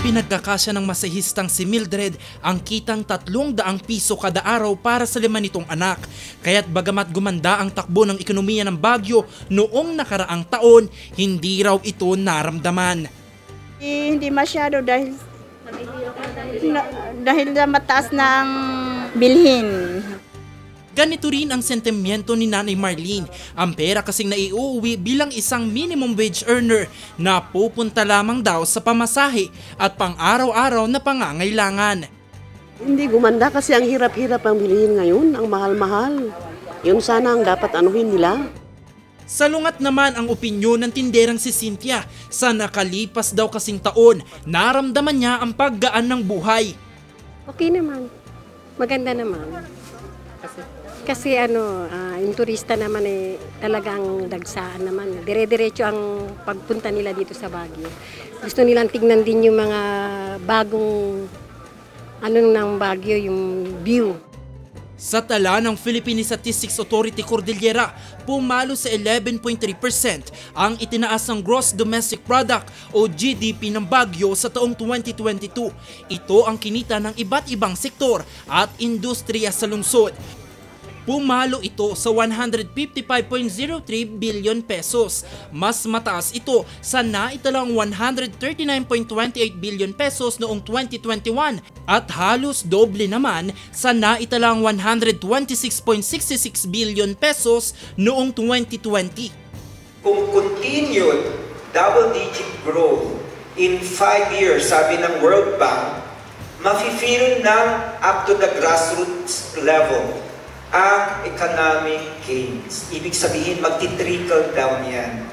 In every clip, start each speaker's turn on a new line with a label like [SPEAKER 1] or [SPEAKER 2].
[SPEAKER 1] Pinagkakasya ng masahistang si Mildred ang kitang 300 piso kada araw para sa 5 nitong anak. Kaya't bagamat gumanda ang takbo ng ekonomiya ng Baguio noong nakaraang taon, hindi raw ito naramdaman.
[SPEAKER 2] Hindi masyado dahil na mataas na ang bilhin.
[SPEAKER 1] Ganito rin ang sentimiento ni Nanay Marlene. Ang pera kasing naiuwi bilang isang minimum wage earner na pupunta lamang daw sa pamasahe at pang-araw-araw na pangangailangan.
[SPEAKER 3] Hindi gumanda kasi ang hirap-hirap ang bilihin ngayon, ang mahal-mahal. Yun sana ang dapat anuhin nila.
[SPEAKER 1] Salungat naman ang opinyon ng tinderang si Cynthia. Sa nakalipas daw kasing taon, naramdaman niya ang paggaan ng buhay.
[SPEAKER 4] Okay naman. Maganda naman. Kasi yung turista naman talagang dagsaan naman. Dire-diretso ang pagpunta nila dito sa Baguio. Gusto nilang tignan din yung mga bagong ng Baguio, yung view.
[SPEAKER 1] Sa tala ng Philippine Statistics Authority Cordillera, pumalo sa 11.3% ang itinaas ng Gross Domestic Product o GDP ng Baguio sa taong 2022. Ito ang kinita ng iba't ibang sektor at industriya sa lungsod. Pumalo ito sa 155.03 billion pesos. Mas mataas ito sa naitalang 139.28 billion pesos noong 2021 at halos doble naman sa naitalang 126.66 billion pesos noong 2020.
[SPEAKER 5] Kung continued double-digit growth in 5 years, sabi ng World Bank, mafe-feel ng up to the grassroots level ang economic gains. Ibig sabihin, magti-trickle down yan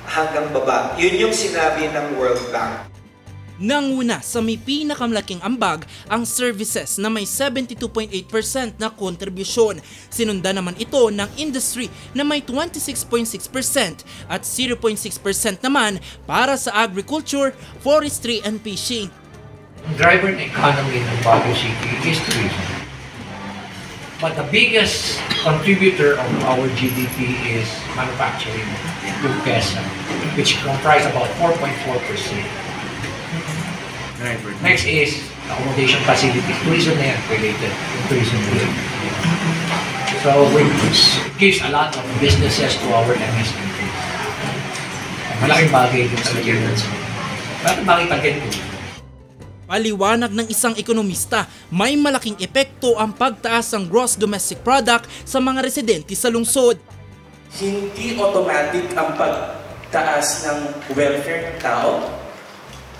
[SPEAKER 5] hanggang baba. Yun yung sinabi ng World Bank.
[SPEAKER 1] Nanguna sa may pinakamalaking ambag ang services na may 72.8% na kontribusyon. Sinundan naman ito ng industry na may 26.6% at 0.6% naman para sa agriculture, forestry and fishing.
[SPEAKER 6] Ang driver ng economy ng Baguio City is tourism. But the biggest contributor of our GDP is manufacturing, yung PESA, which comprise about 4.4%. Next is accommodation facilities. Tourism na yan, related to tourism. So it gives a lot of businesses to our MSMEs. Malaking bagay din talaga yun. Malaking bagay talaga.
[SPEAKER 1] Paliwanag ng isang ekonomista, may malaking epekto ang pagtaas ng gross domestic product sa mga residente sa lungsod.
[SPEAKER 7] Hindi automatic ang pagtaas ng welfare ng tao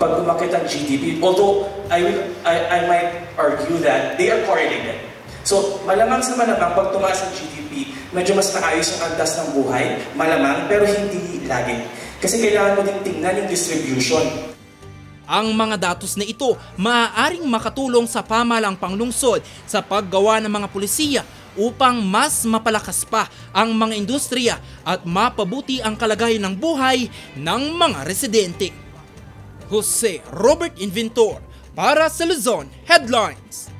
[SPEAKER 7] pag umakit ang GDP. Although I might argue that they are correlated. So malamang sa malamang pag tumaas ang GDP, medyo mas maayos ang antas ng buhay, malamang, pero hindi lagi. Kasi kailangan mo din tingnan yung distribution.
[SPEAKER 1] Ang mga datos na ito maaaring makatulong sa pamahalang panglungsod sa paggawa ng mga pulisiya upang mas mapalakas pa ang mga industriya at mapabuti ang kalagayan ng buhay ng mga residente. Jose Robert Inventor para sa Luzon Headlines.